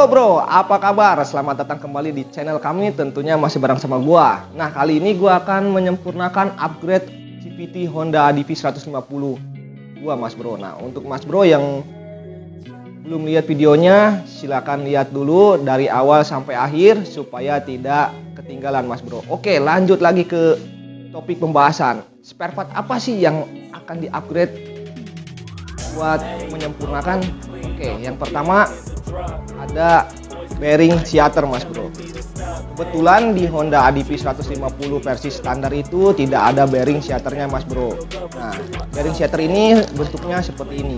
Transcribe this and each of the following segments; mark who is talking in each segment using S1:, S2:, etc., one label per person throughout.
S1: Halo bro, apa kabar? Selamat datang kembali di channel kami, tentunya masih bareng sama gua. Nah, kali ini gua akan menyempurnakan upgrade CVT Honda DV 150 gua, Mas Bro. Nah, untuk Mas Bro yang belum lihat videonya, silakan lihat dulu dari awal sampai akhir supaya tidak ketinggalan, Mas Bro. Oke, lanjut lagi ke topik pembahasan. Spare part apa sih yang akan di-upgrade buat menyempurnakan? Oke, yang pertama ada bearing seater, Mas Bro. Kebetulan di Honda ADV 150 versi standar itu tidak ada bearing seaternya, Mas Bro. Nah, bearing seater ini bentuknya seperti ini.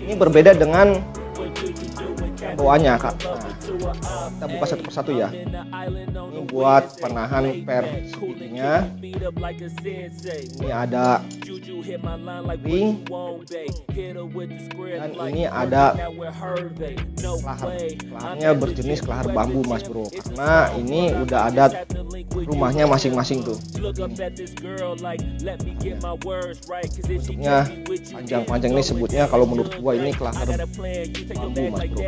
S1: Ini berbeda dengan bawaannya, Kak. Nah, kita buka satu persatu ya. Ini buat penahan per CVT-nya. Ini ada ring dan ini ada kelahar. Kelaharnya berjenis kelahar bambu, Mas Bro, karena ini udah ada rumahnya masing-masing tuh. Bentuknya panjang-panjang, ini sebutnya kalau menurut gua ini kelahar bambu, Mas Bro.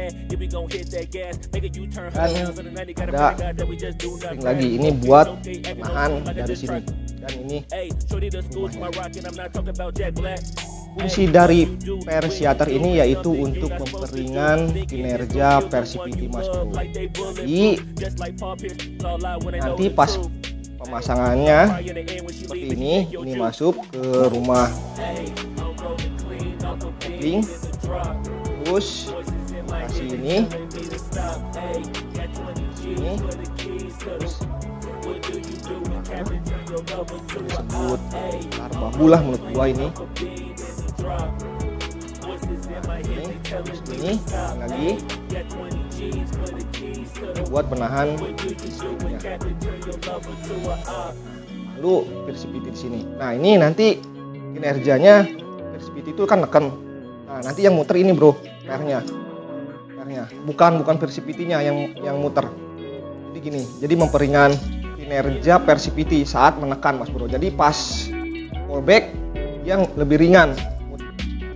S1: Dan ada ring lagi, ini buat penahan dari sini. Dan ini fungsi dari per seater ini yaitu untuk memperingan kinerja per CVT, Mas Bro. Jadi nanti pas pemasangannya seperti ini masuk ke rumah ring, terus kasih ini, terus disebut kelahar bambu lah menurut gua ini. Terus ini lagi buat penahan CVT-nya. Lalu per CVT di sini. Nah, ini nanti kinerjanya per CVT itu kan neken. Nah, nanti yang muter ini, Bro, pernya. Bukan per CVT-nya yang muter. Jadi gini, jadi memperingan kinerja per CVT saat menekan, Mas Bro. Jadi pas rollback yang lebih ringan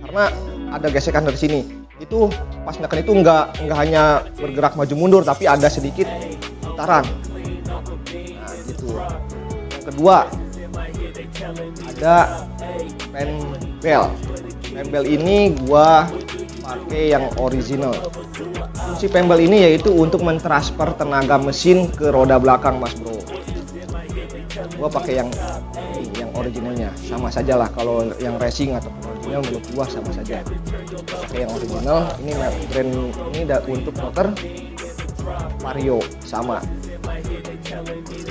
S1: karena ada gesekan dari sini. Itu pas menekan itu nggak hanya bergerak maju mundur, tapi ada sedikit putaran. Nah, gitu. Yang kedua ada penbel ini gua pakai yang original. Fungsi penbel ini yaitu untuk mentransfer tenaga mesin ke roda belakang, Mas Bro. Gua pakai yang originalnya, sama saja lah kalau yang racing atau original menurut gua sama saja. Pakai yang original. Ini brand ini untuk motor Vario sama.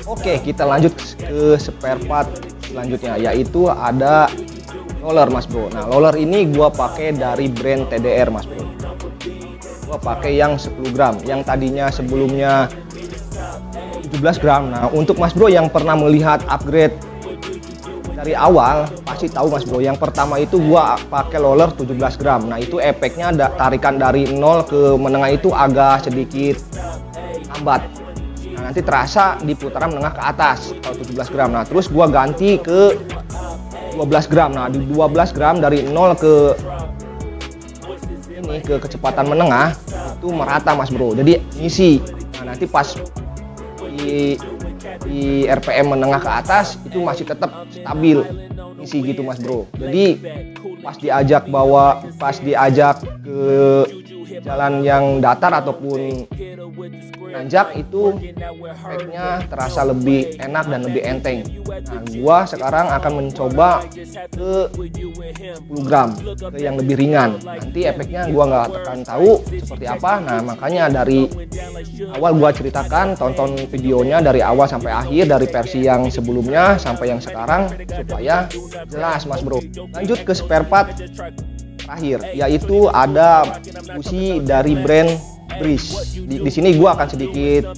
S1: Oke, kita lanjut ke spare part selanjutnya, yaitu ada roller, Mas Bro. Nah, roller ini gua pakai dari brand TDR, Mas Bro. Gua pakai yang 10 gram, yang tadinya sebelumnya 17 gram. Nah, untuk Mas Bro yang pernah melihat upgrade dari awal pasti tahu, Mas Bro. Yang pertama itu gua pakai roller 17 gram. Nah, itu efeknya tarikan dari 0 ke menengah itu agak sedikit lambat. Nah, nanti terasa di putaran menengah ke atas kalau 17 gram. Nah, terus gua ganti ke 12 gram. Nah, di 12 gram dari 0 ke kecepatan menengah itu merata, Mas Bro. Jadi ngisi. Nah, nanti pas di RPM menengah ke atas itu masih tetap stabil ngisi gitu, Mas Bro. Jadi pas diajak ke jalan yang datar ataupun nanjak itu efeknya terasa lebih enak dan lebih enteng. Nah, gua sekarang akan mencoba ke 10 gram, ke yang lebih ringan. Nanti efeknya gua nggak akan tahu seperti apa. Nah, makanya dari awal gua ceritakan, tonton videonya dari awal sampai akhir, dari versi yang sebelumnya sampai yang sekarang supaya jelas, Mas Bro. Lanjut ke spare part terakhir, yaitu ada busi dari brand Breeze. Di sini gua akan sedikit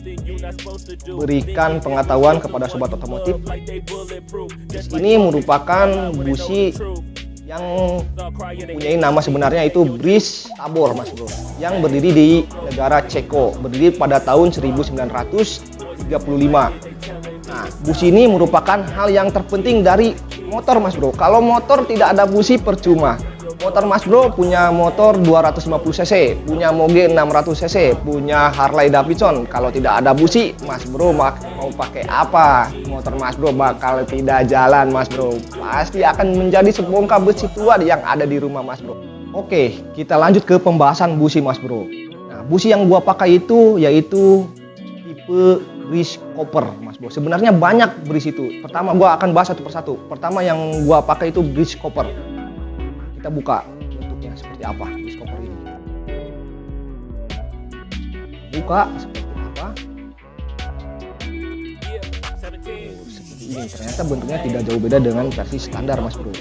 S1: berikan pengetahuan kepada sobat otomotif. Ini merupakan busi yang mempunyai nama sebenarnya itu Breeze Tabor, Mas Bro, yang berdiri di negara Ceko, berdiri pada tahun 1935. Nah, busi ini merupakan hal yang terpenting dari motor Mas Bro. Kalau motor tidak ada busi percuma. Motor Mas Bro punya motor 250 cc, punya Moge 600 cc, punya Harley Davidson. Kalau tidak ada busi, Mas Bro mau pakai apa? Motor Mas Bro bakal tidak jalan Mas Bro. Pasti akan menjadi sebongkah besi tua yang ada di rumah Mas Bro. Oke, kita lanjut ke pembahasan busi Mas Bro. Nah, busi yang gua pakai itu yaitu tipe bridge copper Mas Bro. Sebenarnya banyak bridge itu. Pertama gua akan bahas satu persatu. Pertama yang gua pakai itu bridge copper. Kita buka bentuknya seperti apa bridge copper ini. Buka seperti apa? Seperti ini. Ternyata bentuknya tidak jauh beda dengan versi standar Mas Bro.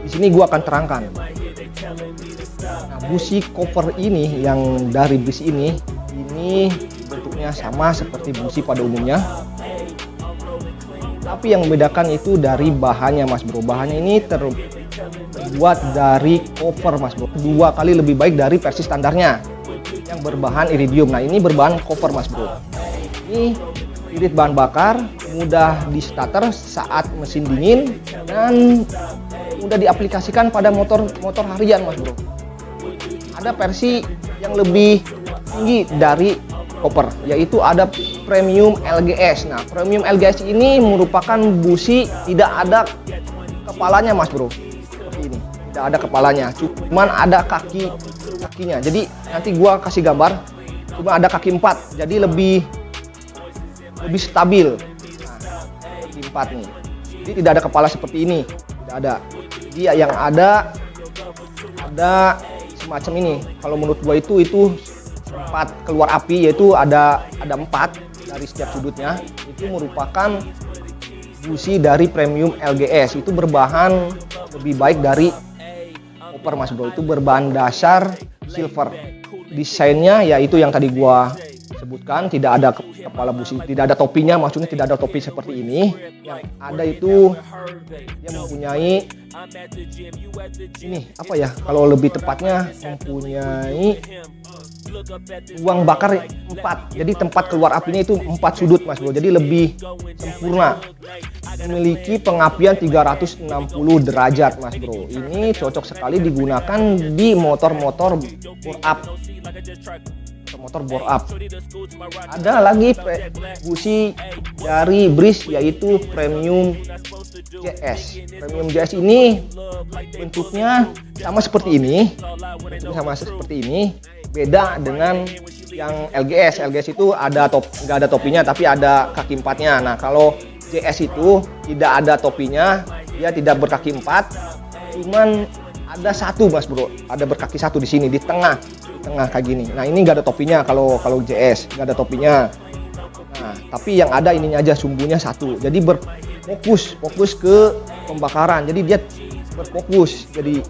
S1: Di sini gua akan terangkan. Nah, busi copper ini yang dari bridge ini bentuknya sama seperti busi pada umumnya. Tapi yang membedakan itu dari bahannya Mas Bro. Bahannya ini terbuat dari copper Mas Bro. 2 kali lebih baik dari versi standarnya yang berbahan iridium. Nah, ini berbahan copper Mas Bro. Ini irit bahan bakar, mudah di starter saat mesin dingin, dan mudah diaplikasikan pada motor harian Mas Bro. Ada versi yang lebih tinggi dari copper, yaitu ada premium LGS. Nah, premium LGS ini merupakan busi tidak ada kepalanya Mas Bro. Seperti ini, tidak ada kepalanya, cuman ada kakinya. Jadi nanti gua kasih gambar, cuma ada kaki 4, jadi lebih stabil. Nah, kaki 4 nih. Jadi tidak ada kepala seperti ini, tidak ada. Dia yang ada semacam ini. Kalau menurut gua itu 4 keluar api, yaitu ada 4 dari setiap sudutnya. Itu merupakan busi dari premium LGS. Itu berbahan lebih baik dari copper Mas Bro. Itu berbahan dasar silver. Desainnya yaitu yang tadi gua sebutkan, tidak ada kepala busi, tidak ada topinya, maksudnya tidak ada topi seperti ini. Yang ada itu dia mempunyai ini apa ya, kalau lebih tepatnya mempunyai uang bakar 4, jadi tempat keluar apinya itu 4 sudut Mas Bro, jadi lebih sempurna. Memiliki pengapian 360 derajat Mas Bro. Ini cocok sekali digunakan di motor-motor bore up. Ada lagi busi dari bridge yaitu premium JS. Premium JS ini bentuknya sama seperti ini, beda dengan yang LGS. LGS itu nggak ada topinya, tapi ada kaki 4-nya. Nah, kalau JS itu tidak ada topinya, dia tidak berkaki 4, cuman ada 1 Mas Bro, ada berkaki 1 di sini di tengah kayak gini. Nah, ini nggak ada topinya kalau JS, nggak ada topinya. Nah, tapi yang ada ininya aja, sumbunya 1. Jadi fokus ke pembakaran. Jadi dia berfokus. Jadi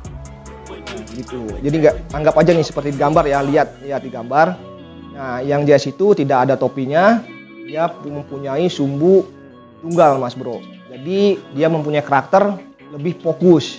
S1: gitu. Jadi nggak, anggap aja nih seperti di gambar ya, lihat di gambar. Nah, yang JS itu tidak ada topinya, dia mempunyai sumbu tunggal Mas Bro. Jadi dia mempunyai karakter lebih fokus.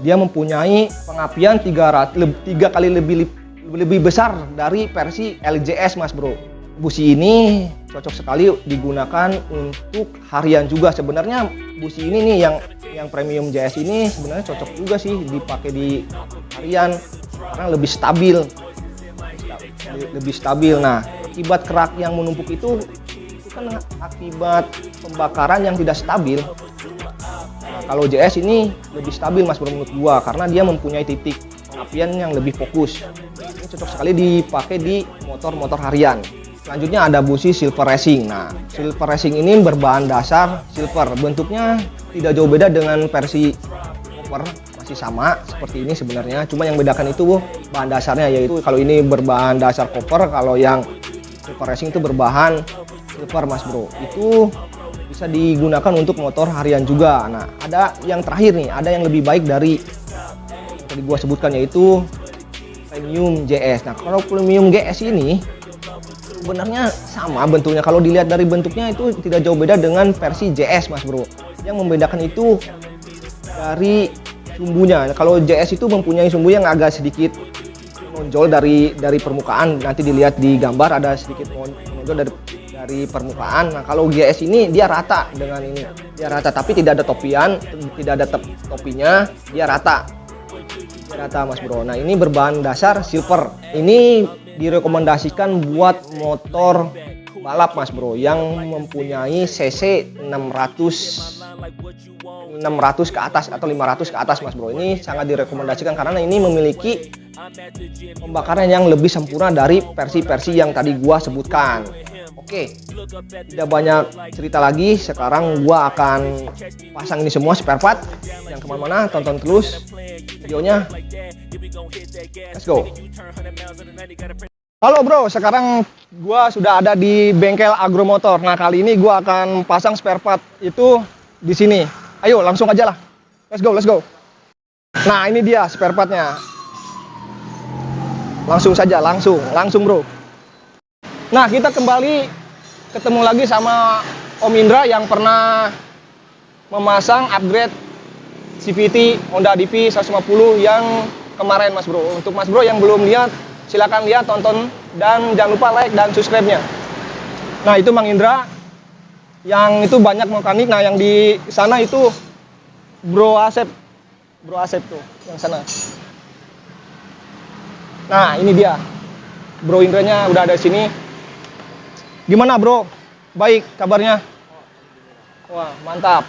S1: Dia mempunyai pengapian 3 kali lebih besar dari versi LGS Mas Bro. Busi ini cocok sekali digunakan untuk harian juga. Sebenarnya busi ini nih yang premium JS ini sebenarnya cocok juga sih dipakai di harian karena lebih stabil. Nah, akibat kerak yang menumpuk itu kan akibat pembakaran yang tidak stabil. Nah, kalau JS ini lebih stabil Mas Bro menurut gua, karena dia mempunyai titik pengapian yang lebih fokus. Ini cocok sekali dipakai di motor harian. Selanjutnya ada busi Silver Racing. Nah, Silver Racing ini berbahan dasar silver. Bentuknya tidak jauh beda dengan versi copper, masih sama seperti ini sebenarnya. Cuma yang bedakan itu bahan dasarnya, yaitu kalau ini berbahan dasar copper, kalau yang Silver Racing itu berbahan silver Mas Bro. Itu bisa digunakan untuk motor harian juga. Nah, ada yang terakhir nih, ada yang lebih baik dari yang tadi gua sebutkan, yaitu premium JS. Nah, kalau premium JS ini sebenarnya sama bentuknya. Kalau dilihat dari bentuknya itu tidak jauh beda dengan versi JS Mas Bro. Yang membedakan itu dari sumbunya. Kalau JS itu mempunyai sumbu yang agak sedikit menonjol dari permukaan. Nanti dilihat di gambar ada sedikit menonjol dari permukaan. Nah, kalau GS ini dia rata dengan ini. Dia rata tapi tidak ada topian, tidak ada topinya, dia rata. Dia rata Mas Bro. Nah, ini berbahan dasar silver. Ini direkomendasikan buat motor balap Mas Bro yang mempunyai cc 600 ke atas atau 500 ke atas Mas Bro. Ini sangat direkomendasikan karena ini memiliki pembakaran yang lebih sempurna dari versi-versi yang tadi gua sebutkan. Oke, tidak banyak cerita lagi. Sekarang gua akan pasang ini semua spare part. Yang kemana-mana, tonton terus videonya. Let's go. Halo bro, sekarang gua sudah ada di bengkel Agromotor. Nah, kali ini gua akan pasang spare part itu di sini. Ayo, langsung aja lah. Let's go, let's go. Nah, ini dia spare partnya. Langsung saja, langsung bro. Nah, kita kembali ketemu lagi sama Om Indra yang pernah memasang upgrade CVT Honda DP 150 yang kemarin Mas Bro. Untuk Mas Bro yang belum lihat, silakan lihat, tonton, dan jangan lupa like dan subscribe-nya. Nah, itu Mang Indra yang itu banyak mekanik. Nah, yang di sana itu Bro Asep tuh yang sana. Nah, ini dia Bro Indranya udah ada di sini. Gimana bro? Baik kabarnya? Wah, mantap.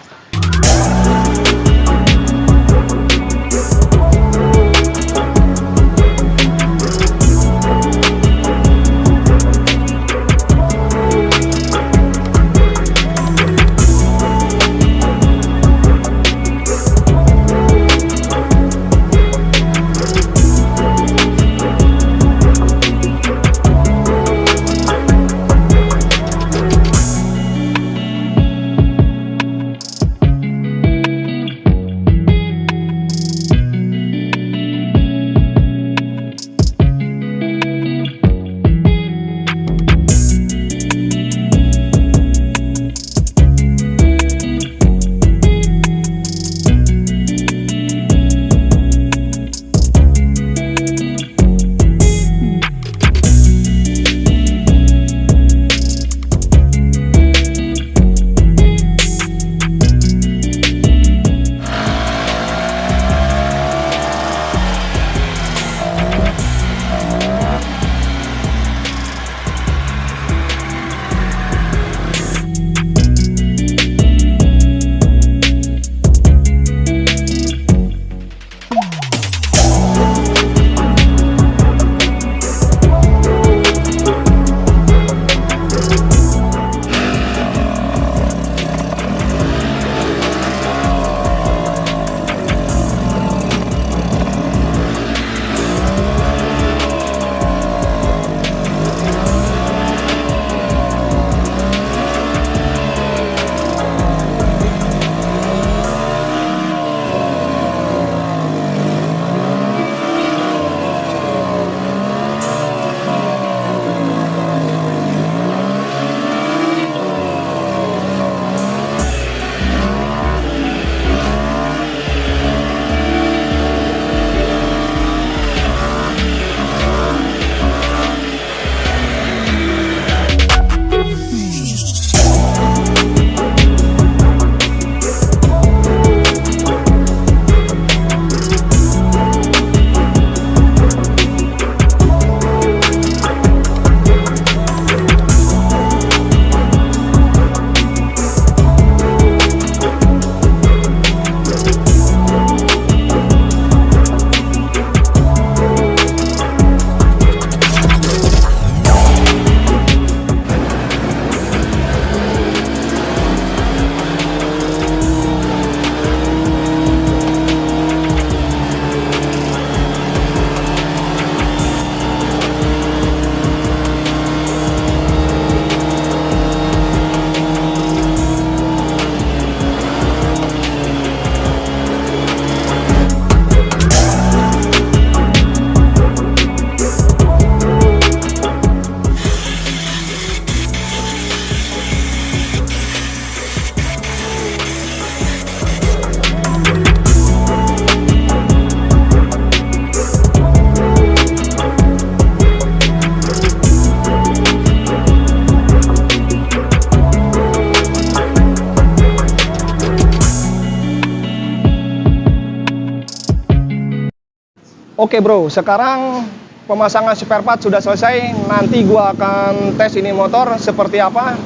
S1: Oke bro, sekarang pemasangan spare part sudah selesai. Nanti gua akan tes ini motor seperti apa,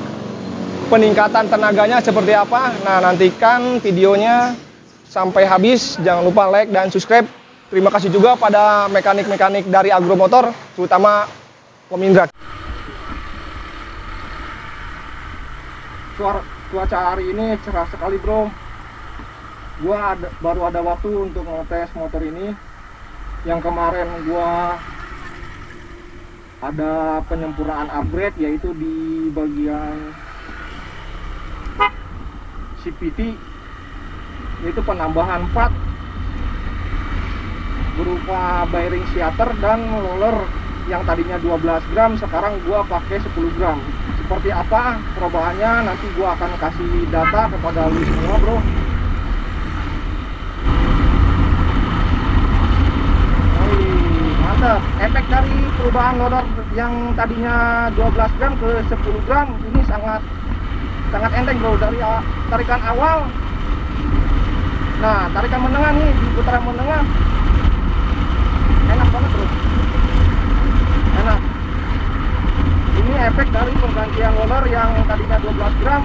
S1: peningkatan tenaganya seperti apa. Nah, nantikan videonya sampai habis. Jangan lupa like dan subscribe. Terima kasih juga pada mekanik-mekanik dari Agro Motor, terutama Om Indra. Cuaca hari ini cerah sekali bro. Baru ada waktu untuk ngetes motor ini. Yang kemarin gua ada penyempurnaan upgrade, yaitu di bagian CVT, yaitu penambahan part berupa bearing shatter dan roller yang tadinya 12 gram sekarang gua pakai 10 gram. Seperti apa perubahannya nanti gua akan kasih data kepada lu semua bro. Efek dari perubahan loader yang tadinya 12 gram ke 10 gram ini sangat enteng bro. Dari tarikan awal, nah tarikan menengah nih, di putaran menengah enak banget bro, enak. Ini efek dari penggantian loader yang tadinya 12 gram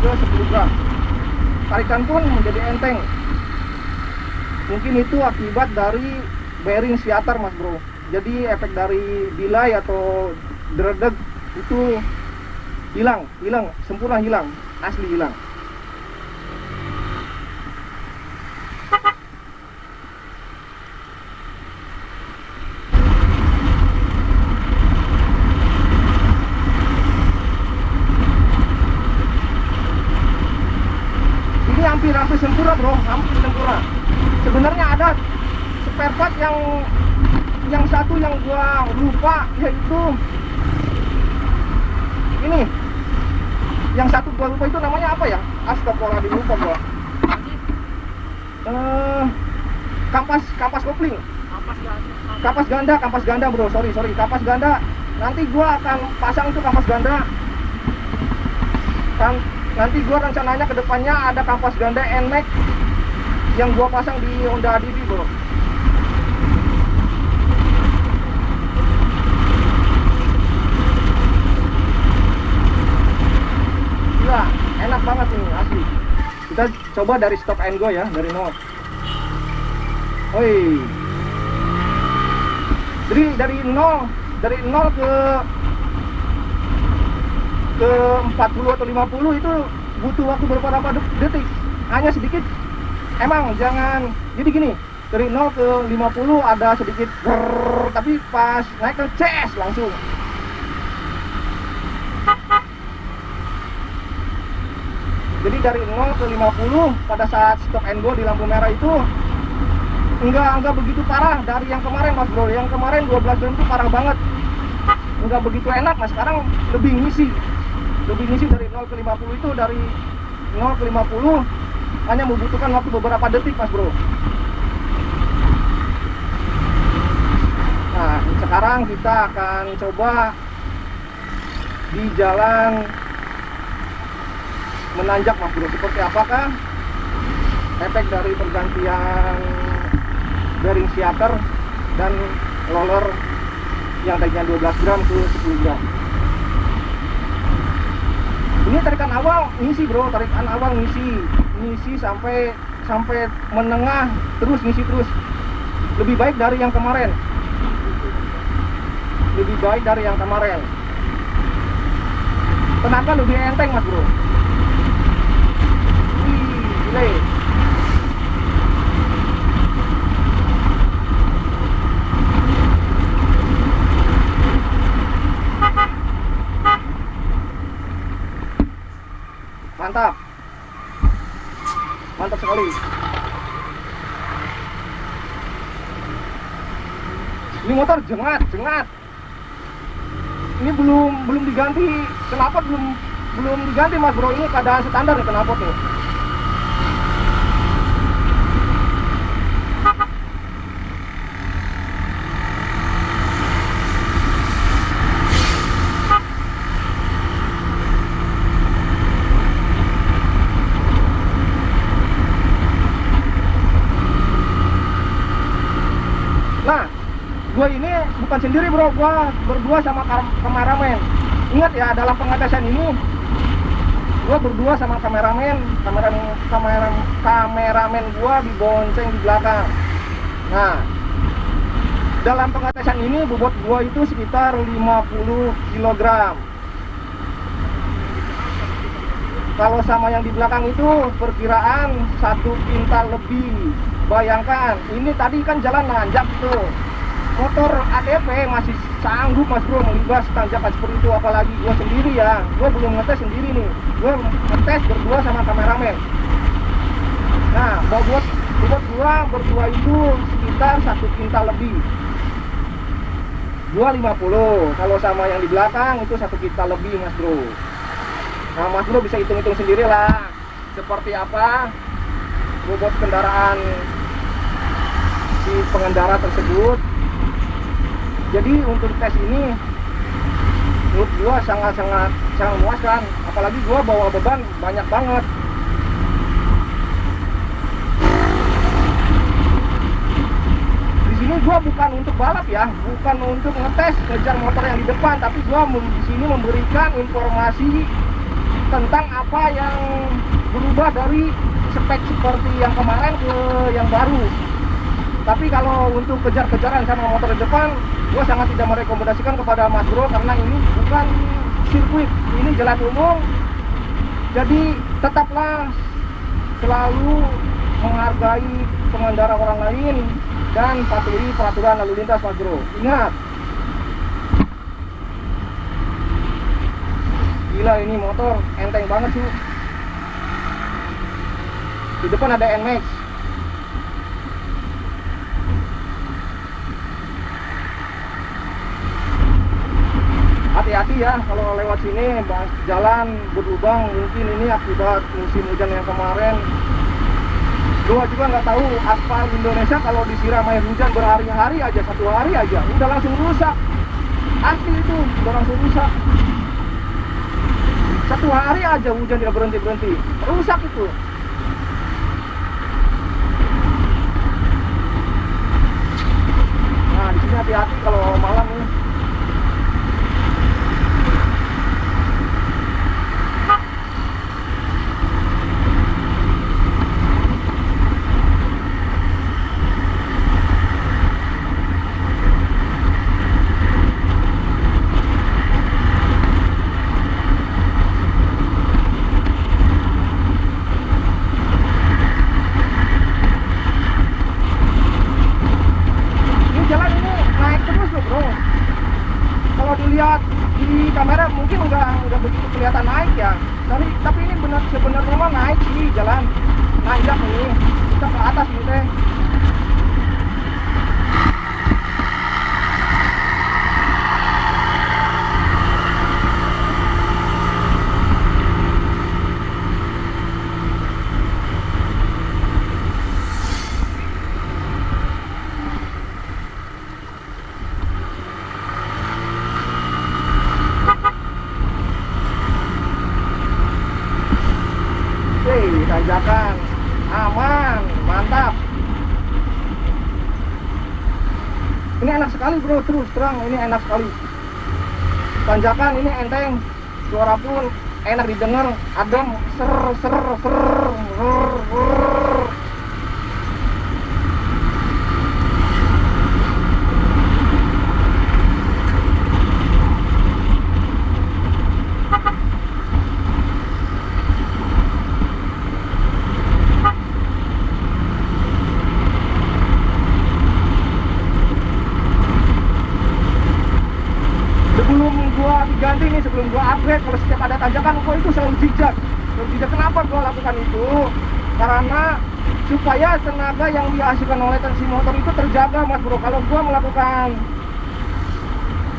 S1: ke 10 gram. Tarikan pun menjadi enteng. Mungkin itu akibat dari bearing shatter mas bro. Jadi efek dari delay atau dredeg itu hilang, sempurna hilang, asli hilang. Ini hampir sempurna bro, hampir sempurna. Sebenarnya ada spare part yang satu yang gua lupa, yaitu ini. Yang satu gua lupa itu namanya apa ya? Astagfirullah, lupa gua. Kampas kopling. Kampas ganda bro, sorry, kampas ganda. Nanti gua akan pasang itu kampas ganda. Nanti gua rencananya ke depannya ada kampas ganda NMAX yang gua pasang di Honda DB bro. Enak banget ini asli. Kita coba dari stop and go ya, dari nol. Oi. Jadi dari nol ke 40 atau 50 itu butuh waktu beberapa detik. Hanya sedikit. Emang jangan, jadi gini, dari 0 ke 50 ada sedikit brrr, tapi pas naik ke CS langsung. Jadi dari 0 ke 50 pada saat stop and go di lampu merah itu enggak begitu parah dari yang kemarin mas bro. Yang kemarin 12 jam itu parah banget, enggak begitu enak. Mas sekarang lebih ngisi dari 0 ke 50 itu, dari 0 ke 50 hanya membutuhkan waktu beberapa detik mas bro. Nah sekarang kita akan coba di jalan menanjak mas bro, seperti apakah efek dari pergantian bearing shatter dan roller yang tadinya 12 gram ke 10 gram. Ini tarikan awal ngisi bro, ngisi sampai menengah, terus ngisi terus. Lebih baik dari yang kemarin, tenaga lebih enteng mas bro. Gile. Mantap sekali. Ini motor jengat. Ini belum diganti. Kenapa belum diganti mas bro? Ini keadaan standar nih kenapa tuh? Nah, bukan sendiri bro, gua berdua sama kameramen. Ingat ya, dalam pengetesan ini gua berdua sama kameramen gua dibonceng di belakang. Nah, dalam pengetesan ini bobot gua itu sekitar 50 kg. Kalau sama yang di belakang itu perkiraan 1 kintal lebih. Bayangkan, ini tadi kan jalan nanjak tuh. Motor ATV masih sanggup mas bro melibas tanjakan seperti itu, apalagi gue sendiri ya. Gue belum ngetes sendiri nih, gue ngetes berdua sama kameramen. Nah, bobot gue berdua itu sekitar 1 kintal lebih. Gue 50, kalau sama yang di belakang itu 1 kintal lebih mas bro. Nah mas bro bisa hitung-hitung sendiri lah seperti apa bobot kendaraan si pengendara tersebut. Jadi untuk tes ini menurut gua sangat memuaskan, apalagi gua bawa beban banyak banget. Di sini gua bukan untuk balap ya, bukan untuk ngetes ngejar motor yang di depan, tapi gua di sini memberikan informasi tentang apa yang berubah dari spek seperti yang kemarin ke yang baru. Tapi kalau untuk kejar-kejaran sama motor di depan, gue sangat tidak merekomendasikan kepada mas bro, karena ini bukan sirkuit, ini jalan umum. Jadi tetaplah selalu menghargai pengendara orang lain dan patuhi peraturan lalu lintas mas bro. Ingat, gila ini motor enteng banget sih. Di depan ada NMAX. Hati-hati ya kalau lewat sini, jalan berlubang, mungkin ini akibat musim hujan yang kemarin. Gua juga nggak tahu aspal Indonesia kalau disiram air hujan berhari-hari aja, 1 hari aja udah langsung rusak. Asli itu udah langsung rusak. 1 hari aja hujan tidak berhenti-berhenti, rusak itu. Nah di sini hati-hati kalau malam nih. Dilihat di kamera mungkin udah begitu kelihatan naik ya, tapi ini sebenarnya mah naik sih, jalan nanjak ini, kita ke atas gitu teh. Tanjakan aman, mantap. Ini enak sekali bro, terus terang ini enak sekali. Tanjakan ini enteng, suara pun enak didengar, adem, ser ser ser ser, ser. Ganti nih sebelum gua upgrade, kalau setiap ada tanjakan gua itu selalu zigzag. Kenapa gua lakukan itu? Karena supaya tenaga yang dihasilkan oleh tensi motor itu terjaga mas bro. Kalau gua melakukan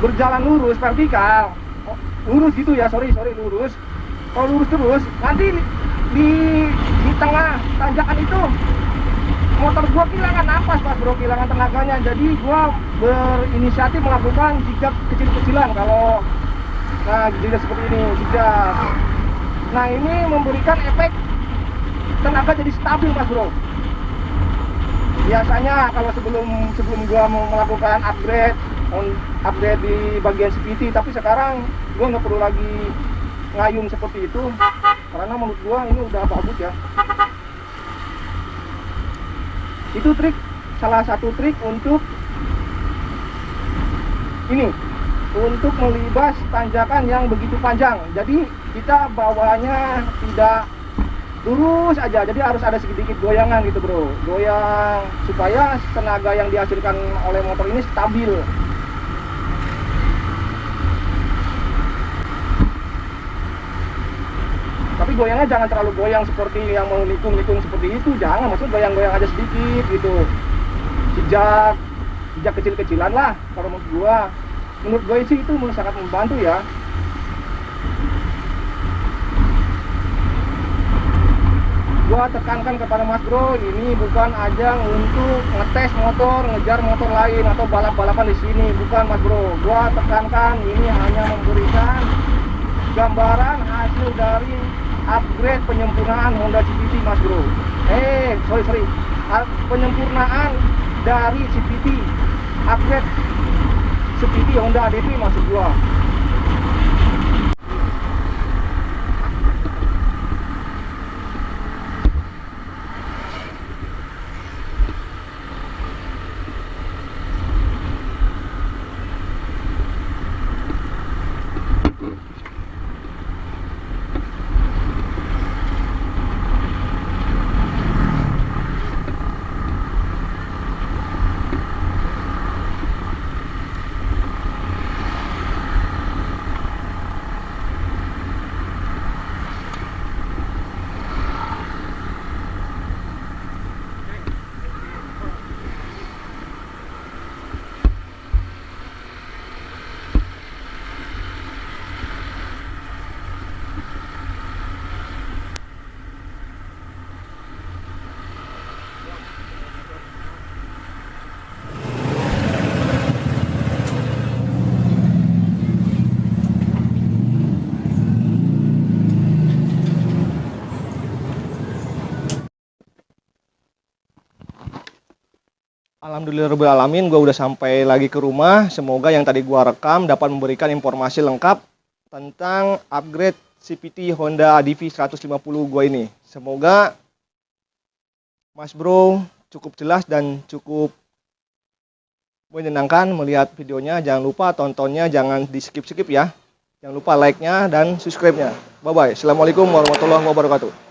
S1: berjalan lurus vertikal, lurus gitu ya, sorry lurus. Kalau lurus terus nanti di tengah tanjakan itu motor gua kehilangan napas mas bro, kehilangan tenaganya. Jadi gua berinisiatif melakukan zigzag kecil-kecilan. Nah zigzag seperti ini, zigzag. Nah ini memberikan efek tenaga jadi stabil mas bro. Biasanya kalau sebelum gua mau melakukan upgrade
S2: upgrade di bagian CVT, tapi sekarang gue nggak perlu lagi ngayung seperti itu karena menurut gue ini udah bagus ya. Itu salah satu trik untuk ini, untuk melibas tanjakan yang begitu panjang. Jadi kita bawanya tidak lurus aja, jadi harus ada sedikit goyangan gitu bro, goyang supaya tenaga yang dihasilkan oleh motor ini stabil. Tapi goyangnya jangan terlalu goyang seperti yang mau nikung seperti itu, jangan, maksudnya goyang-goyang aja sedikit gitu, sejak kecil-kecilan lah. Kalau menurut gue sih itu sangat membantu ya. Gua tekankan kepada Mas Bro, ini bukan ajang untuk ngetes motor, ngejar motor lain atau balap-balapan di sini, bukan Mas Bro. Gua tekankan ini hanya memberikan gambaran hasil dari upgrade penyempurnaan Honda CVT Mas Bro. Sorry, penyempurnaan dari CVT, upgrade CVT Honda ADV maksud gua.
S1: Alhamdulillahirobbilalamin, gue udah sampai lagi ke rumah. Semoga yang tadi gue rekam dapat memberikan informasi lengkap tentang upgrade CVT Honda ADV 150 gue ini. Semoga Mas Bro cukup jelas dan cukup menyenangkan melihat videonya. Jangan lupa tontonnya, jangan di skip-skip ya. Jangan lupa like-nya dan subscribe-nya. Bye-bye. Assalamualaikum warahmatullahi wabarakatuh.